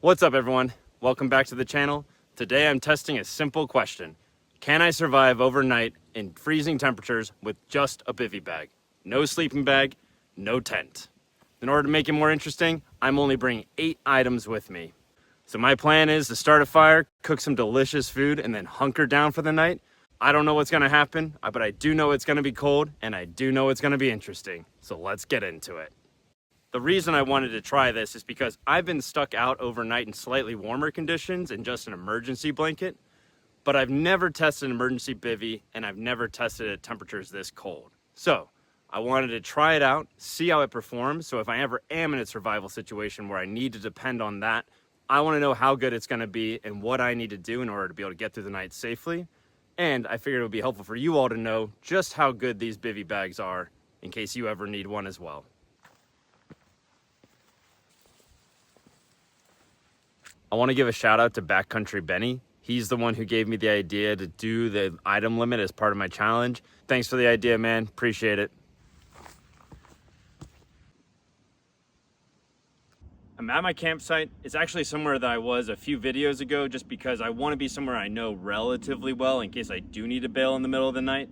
What's up everyone? Welcome back to the channel. Today I'm testing a simple question. Can I survive overnight in freezing temperatures with just a bivvy bag? No sleeping bag, no tent. In order to make it more interesting, I'm only bringing 8 items with me. So my plan is to start a fire, cook some delicious food, and then hunker down for the night. I don't know what's gonna happen, but I do know it's gonna be cold, and I do know it's gonna be interesting. So let's get into it. The reason I wanted to try this is because I've been stuck out overnight in slightly warmer conditions in just an emergency blanket, but I've never tested an emergency bivvy and I've never tested at temperatures this cold. So I wanted to try it out, see how it performs. So if I ever am in a survival situation where I need to depend on that, I want to know how good it's going to be and what I need to do in order to be able to get through the night safely. And I figured it would be helpful for you all to know just how good these bivvy bags are in case you ever need one as well. I want to give a shout out to Backcountry Benny. He's the one who gave me the idea to do the item limit as part of my challenge. Thanks for the idea, man. Appreciate it. I'm at my campsite. It's actually somewhere that I was a few videos ago just because I want to be somewhere I know relatively well in case I do need to bail in the middle of the night.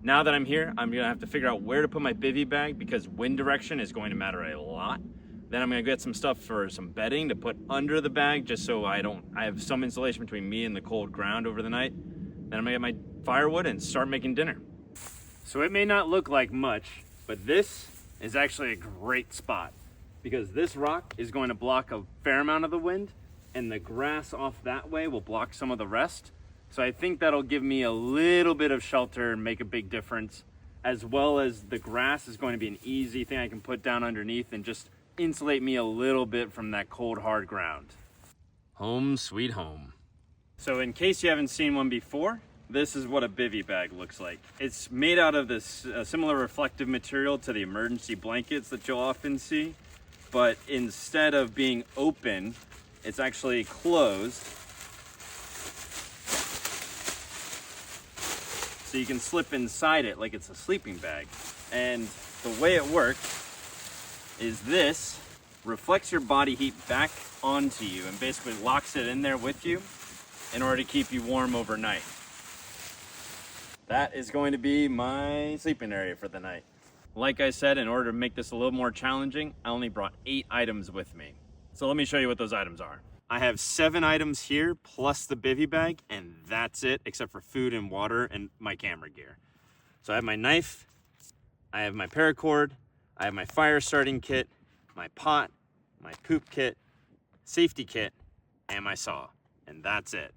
Now that I'm here, I'm going to have to figure out where to put my bivvy bag because wind direction is going to matter a lot. Then I'm gonna get some stuff for some bedding to put under the bag just so I have some insulation between me and the cold ground over the night. Then I'm gonna get my firewood and start making dinner. So it may not look like much, but this is actually a great spot because this rock is going to block a fair amount of the wind and the grass off that way will block some of the rest. So I think that'll give me a little bit of shelter and make a big difference, as well as the grass is going to be an easy thing I can put down underneath and just insulate me a little bit from that cold hard ground. Home sweet home. So in case you haven't seen one before, this is what a bivvy bag looks like. It's made out of this similar reflective material to the emergency blankets that you'll often see, but instead of being open, it's actually closed. So you can slip inside it like it's a sleeping bag. And the way it works is this reflects your body heat back onto you and basically locks it in there with you in order to keep you warm overnight. That is going to be my sleeping area for the night. Like I said, in order to make this a little more challenging, I only brought 8 items with me. So let me show you what those items are. I have 7 items here plus the bivvy bag, and that's it except for food and water and my camera gear. So I have my knife, I have my paracord, I have my fire starting kit, my pot, my poop kit, safety kit, and my saw, and that's it.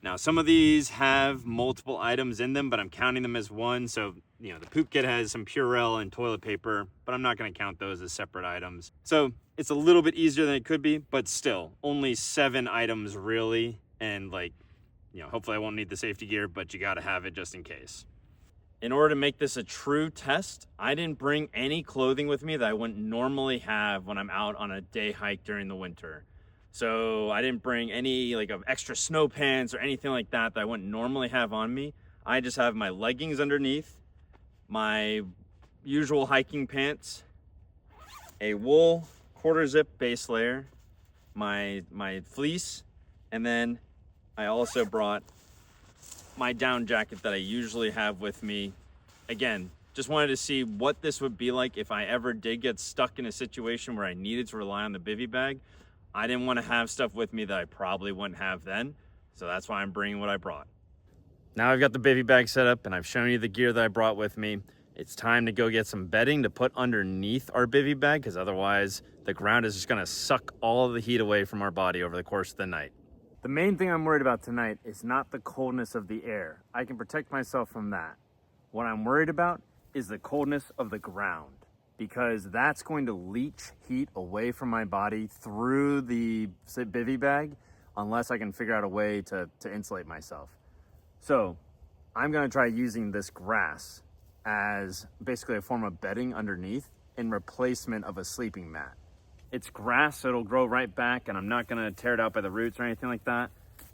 Now some of these have multiple items in them, but I'm counting them as one. So, the poop kit has some Purell and toilet paper, but I'm not gonna count those as separate items. So it's a little bit easier than it could be, but still only 7 items really. And hopefully I won't need the safety gear, but you gotta have it just in case. In order to make this a true test, I didn't bring any clothing with me that I wouldn't normally have when I'm out on a day hike during the winter. So I didn't bring any of extra snow pants or anything like that I wouldn't normally have on me. I just have my leggings underneath, my usual hiking pants, a wool quarter zip base layer, my fleece, and then I also brought my down jacket that I usually have with me. Again, just wanted to see what this would be like if I ever did get stuck in a situation where I needed to rely on the bivvy bag. I didn't want to have stuff with me that I probably wouldn't have then, so that's why I'm bringing what I brought. Now I've got the bivvy bag set up and I've shown you the gear that I brought with me. It's time to go get some bedding to put underneath our bivvy bag because otherwise the ground is just going to suck all of the heat away from our body over the course of the night. The main thing I'm worried about tonight is not the coldness of the air. I can protect myself from that. What I'm worried about is the coldness of the ground, because that's going to leach heat away from my body through the bivvy bag unless I can figure out a way to insulate myself. So I'm gonna try using this grass as basically a form of bedding underneath in replacement of a sleeping mat. It's grass, so it'll grow right back, and I'm not gonna tear it out by the roots or anything like that,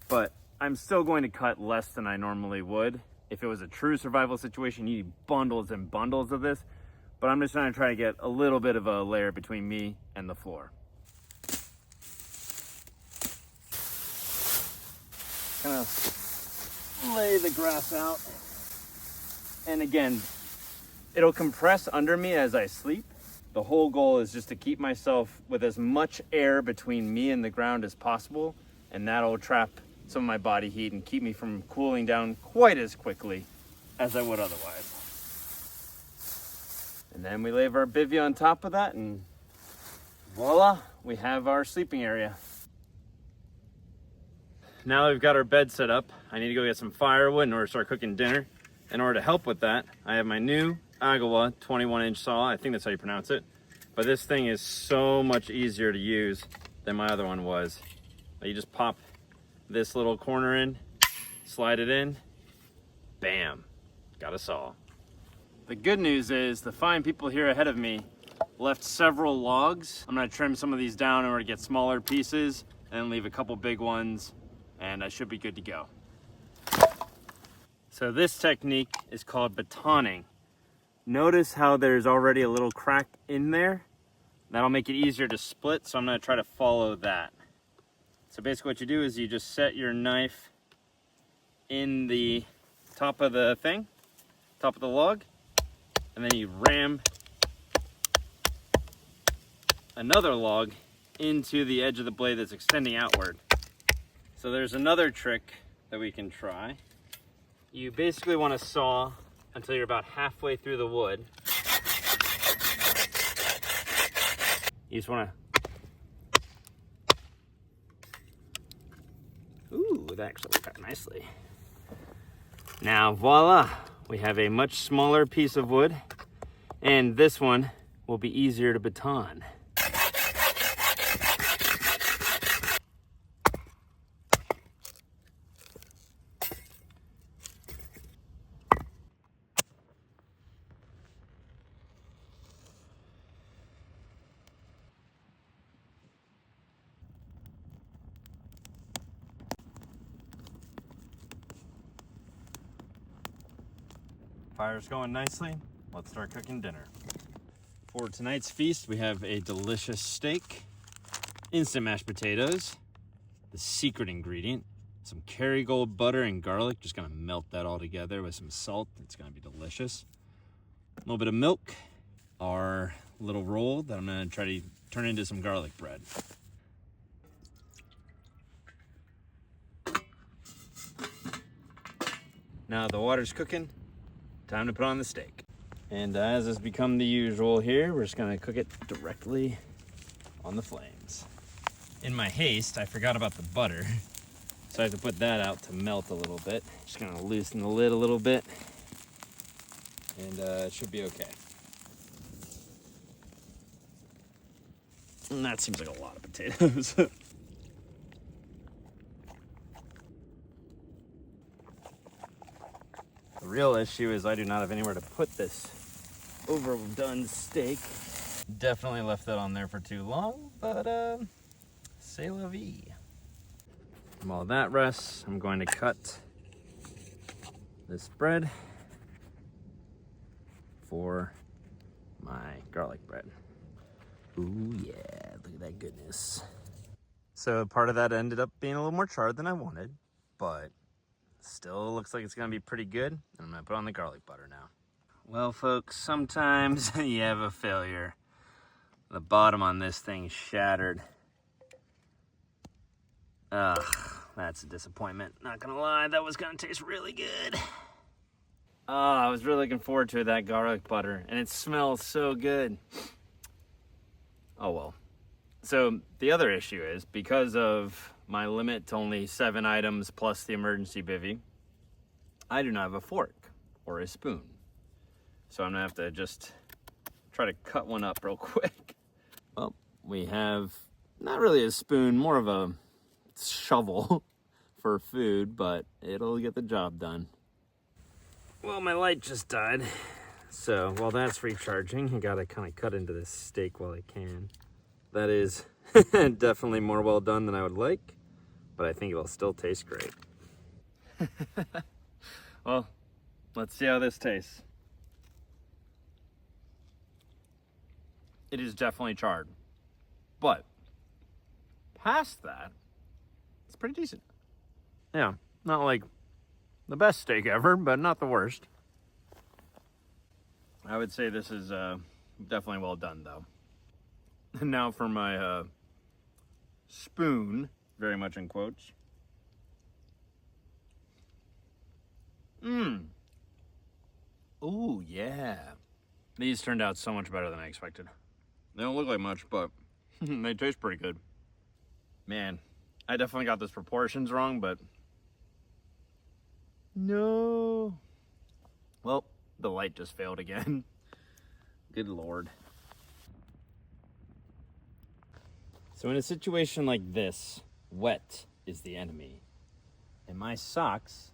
but I'm still going to cut less than I normally would. If it was a true survival situation, you need bundles and bundles of this, but I'm just gonna try to get a little bit of a layer between me and the floor. kind of lay the grass out. And again, it'll compress under me as I sleep. The whole goal is just to keep myself with as much air between me and the ground as possible, and that'll trap some of my body heat and keep me from cooling down quite as quickly as I would otherwise. And then we lay our bivvy on top of that, and voila, we have our sleeping area. Now that we've got our bed set up, I need to go get some firewood in order to start cooking dinner. In order to help with that, I have my new Agawa 21-inch saw. I think that's how you pronounce it. But this thing is so much easier to use than my other one was. You just pop this little corner in, slide it in, bam, got a saw. The good news is the fine people here ahead of me left several logs. I'm gonna trim some of these down in order to get smaller pieces and leave a couple big ones, and I should be good to go. So this technique is called batoning. Notice how there's already a little crack in there. That'll make it easier to split, so I'm gonna try to follow that. So basically what you do is you just set your knife in the top of the thing, top of the log, and then you ram another log into the edge of the blade that's extending outward. So there's another trick that we can try. You basically want to saw until you're about halfway through the wood. You just want to... Ooh, that actually worked out nicely. Now, voila, we have a much smaller piece of wood, and this one will be easier to baton. Fire's going nicely. Let's start cooking dinner. For tonight's feast, we have a delicious steak, instant mashed potatoes, the secret ingredient, some Kerrygold butter and garlic. Just gonna melt that all together with some salt. It's gonna be delicious. A little bit of milk, our little roll that I'm gonna try to turn into some garlic bread. Now the water's cooking. Time to put on the steak. And as has become the usual here, we're just gonna cook it directly on the flames. In my haste, I forgot about the butter. So I have to put that out to melt a little bit. Just gonna loosen the lid a little bit. And it should be okay. And that seems like a lot of potatoes. The real issue is I do not have anywhere to put this overdone steak. Definitely left that on there for too long, but c'est la vie. While that rests, I'm going to cut this bread for my garlic bread. Ooh yeah, look at that goodness. So part of that ended up being a little more charred than I wanted, but still looks like it's gonna be pretty good. I'm gonna put on the garlic butter now. Well, folks, sometimes you have a failure. The bottom on this thing shattered. Ugh, that's a disappointment. Not gonna lie, that was gonna taste really good. Oh, I was really looking forward to that garlic butter, and it smells so good. Oh well. So the other issue is, because of my limit to only 7 items plus the emergency bivvy, I do not have a fork or a spoon. So I'm gonna have to just try to cut one up real quick. Well, we have not really a spoon, more of a shovel for food, but it'll get the job done. Well, my light just died. So while that's recharging, I gotta kind of cut into this steak while I can. That is definitely more well done than I would like, but I think it'll still taste great. Well, let's see how this tastes. It is definitely charred, but past that, it's pretty decent. Yeah, Not like the best steak ever, but not the worst. I would say this is definitely well done, though. And now for my spoon, very much in quotes. Ooh, yeah. These turned out so much better than I expected. They don't look like much, but they taste pretty good. Man, I definitely got those proportions wrong, but no. Well, the light just failed again. Good Lord. So in a situation like this, wet is the enemy. And my socks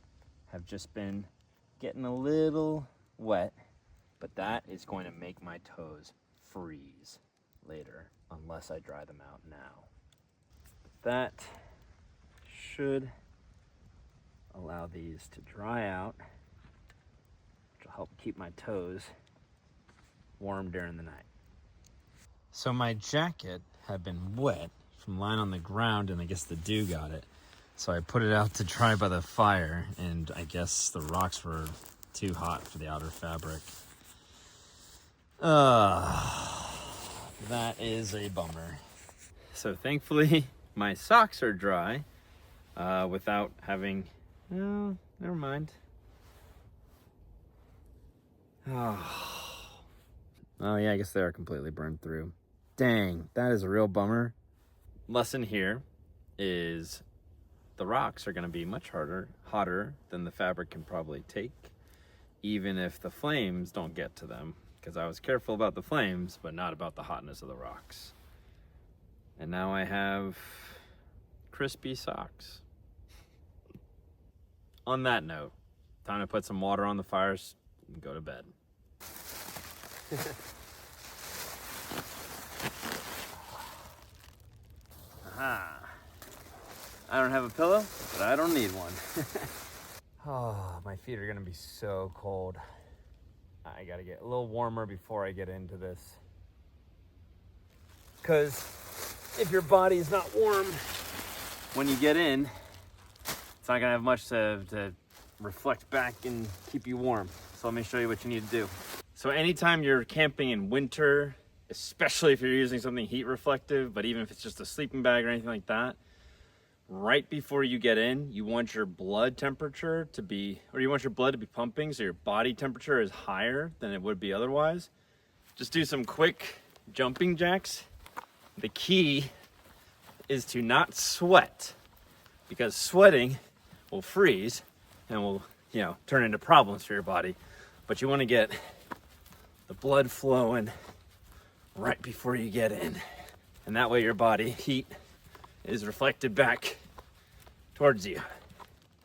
have just been getting a little wet, but that is going to make my toes freeze later unless I dry them out now. That should allow these to dry out, which will help keep my toes warm during the night. So my jacket had been wet from lying on the ground, and I guess the dew got it. So I put it out to dry by the fire, and I guess the rocks were too hot for the outer fabric. That is a bummer. So thankfully, my socks are dry without having... No, never mind. Oh yeah, I guess they are completely burned through. Dang, that is a real bummer. Lesson here is the rocks are going to be much hotter than the fabric can probably take, even if the flames don't get to them, because I was careful about the flames, but not about the hotness of the rocks. And now I have crispy socks. On that note, time to put some water on the fires and go to bed. Aha. I don't have a pillow, but I don't need one. Oh, my feet are gonna be so cold. I gotta get a little warmer before I get into this. Because if your body's not warm when you get in, it's not gonna have much to reflect back and keep you warm. So let me show you what you need to do. So anytime you're camping in winter, especially if you're using something heat reflective, but even if it's just a sleeping bag or anything like that, right before you get in, you want your blood temperature to be, or you want your blood to be pumping so your body temperature is higher than it would be otherwise. Just do some quick jumping jacks. The key is to not sweat, because sweating will freeze and will, turn into problems for your body. But you want to get the blood flowing right before you get in. And that way your body heat is reflected back towards you.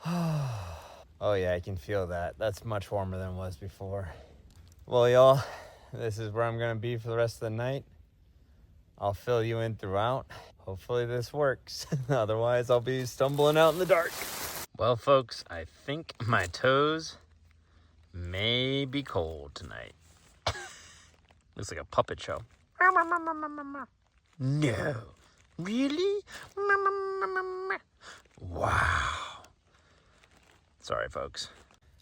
Oh yeah, I can feel that. That's much warmer than it was before. Well, y'all, this is where I'm gonna be for the rest of the night. I'll fill you in throughout. Hopefully this works. Otherwise, I'll be stumbling out in the dark. Well, folks, I think my toes may be cold tonight. Looks like a puppet show. No. Really? Wow. Sorry, folks.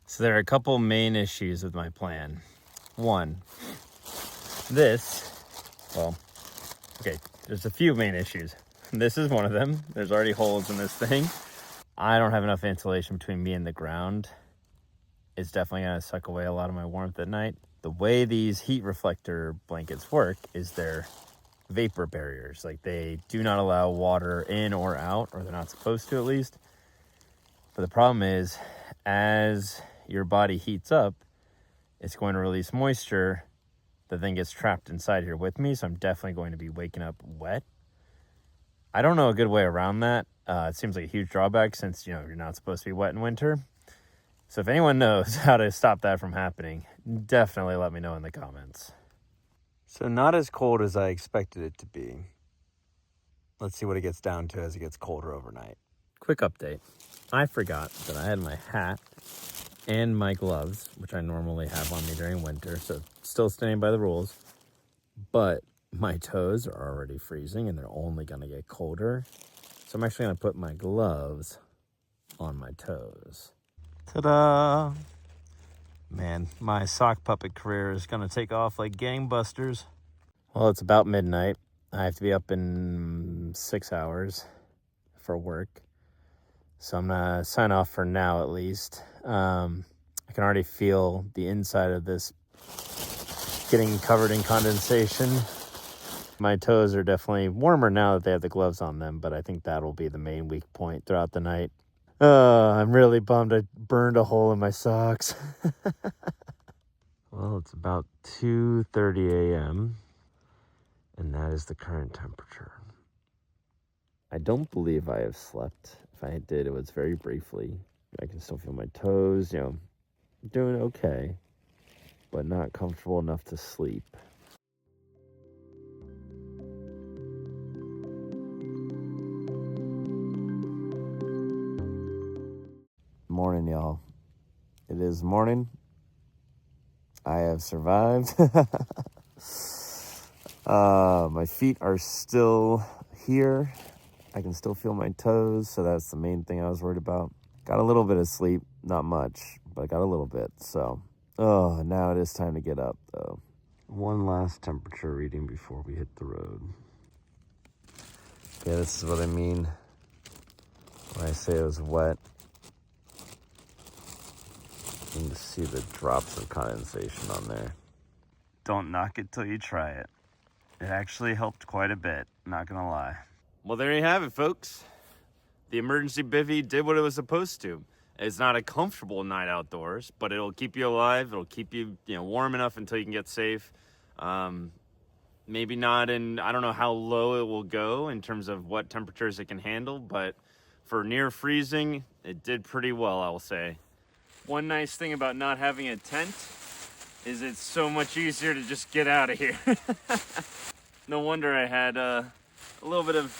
So there are a couple main issues with my plan. One, there's a few main issues. This is one of them. There's already holes in this thing. I don't have enough insulation between me and the ground. It's definitely gonna suck away a lot of my warmth at night. The way these heat reflector blankets work is they're vapor barriers. Like, they do not allow water in or out, or they're not supposed to, at least. But the problem is, as your body heats up, it's going to release moisture that then gets trapped inside here with me. So I'm definitely going to be waking up wet. I don't know a good way around that. It seems like a huge drawback since, you're not supposed to be wet in winter. So if anyone knows how to stop that from happening, definitely let me know in the comments. So not as cold as I expected it to be. Let's see what it gets down to as it gets colder overnight. Quick update. I forgot that I had my hat and my gloves, which I normally have on me during winter, so still staying by the rules. But my toes are already freezing and they're only gonna get colder. So I'm actually gonna put my gloves on my toes. Ta-da! Man, my sock puppet career is gonna take off like gangbusters. Well, it's about midnight. I have to be up in 6 hours for work. So I'm gonna sign off for now at least. I can already feel the inside of this getting covered in condensation. My toes are definitely warmer now that they have the gloves on them, but I think that'll be the main weak point throughout the night. I'm really bummed I burned a hole in my socks. Well, it's about 2:30 a.m. and that is the current temperature. I don't believe I have slept. If I did, it was very briefly. I can still feel my toes, doing okay, but not comfortable enough to sleep. Morning, y'all. It is morning. I have survived. My feet are still here. I can still feel my toes, so that's the main thing I was worried about. Got a little bit of sleep, not much, but I got a little bit. So, now it is time to get up, though. One last temperature reading before we hit the road. Yeah, this is what I mean when I say it was wet. You can just see the drops of condensation on there. Don't knock it till you try it. It actually helped quite a bit, not gonna lie. Well, there you have it, folks. The emergency bivvy did what it was supposed to. It's not a comfortable night outdoors, but it'll keep you alive. It'll keep you, warm enough until you can get safe. Maybe not I don't know how low it will go in terms of what temperatures it can handle, but for near freezing, it did pretty well, I will say. One nice thing about not having a tent is it's so much easier to just get out of here. No wonder I had a little bit of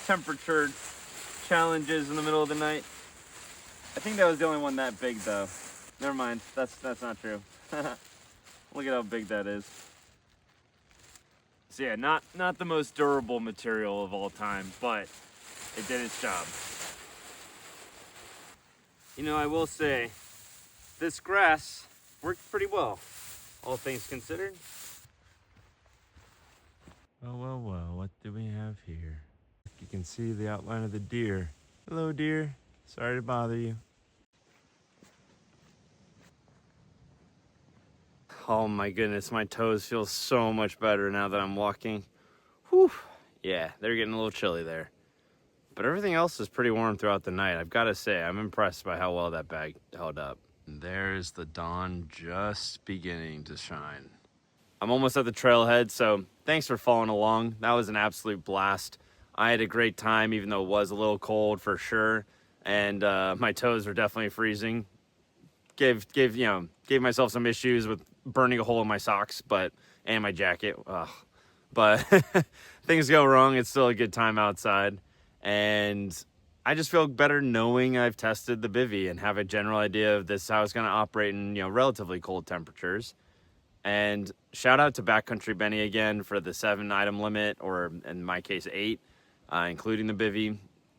temperature challenges in the middle of the night. I think that was the only one that big though. Never mind, that's not true. Look at how big that is. So yeah, not the most durable material of all time, but it did its job. I will say, this grass worked pretty well, all things considered. Well, what do we have here? You can see the outline of the deer. Hello, deer. Sorry to bother you. Oh my goodness, my toes feel so much better now that I'm walking. Whew. Yeah, they're getting a little chilly there. But everything else is pretty warm throughout the night. I've got to say, I'm impressed by how well that bag held up. There's the dawn just beginning to shine. I'm almost at the trailhead, so thanks for following along. That was an absolute blast. I had a great time, even though it was a little cold for sure. And my toes were definitely freezing. Gave myself some issues with burning a hole in my socks, and my jacket. Ugh. But things go wrong. It's still a good time outside. And I just feel better knowing I've tested the bivvy and have a general idea of how it's going to operate in, relatively cold temperatures. And shout out to Backcountry Benny again for the 7-item limit, or in my case 8, including the bivvy.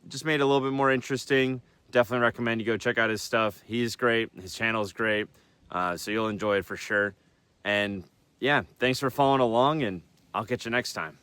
Just made it a little bit more interesting. Definitely recommend you go check out his stuff. He's great. His channel is great. So you'll enjoy it for sure. And yeah, thanks for following along, and I'll catch you next time.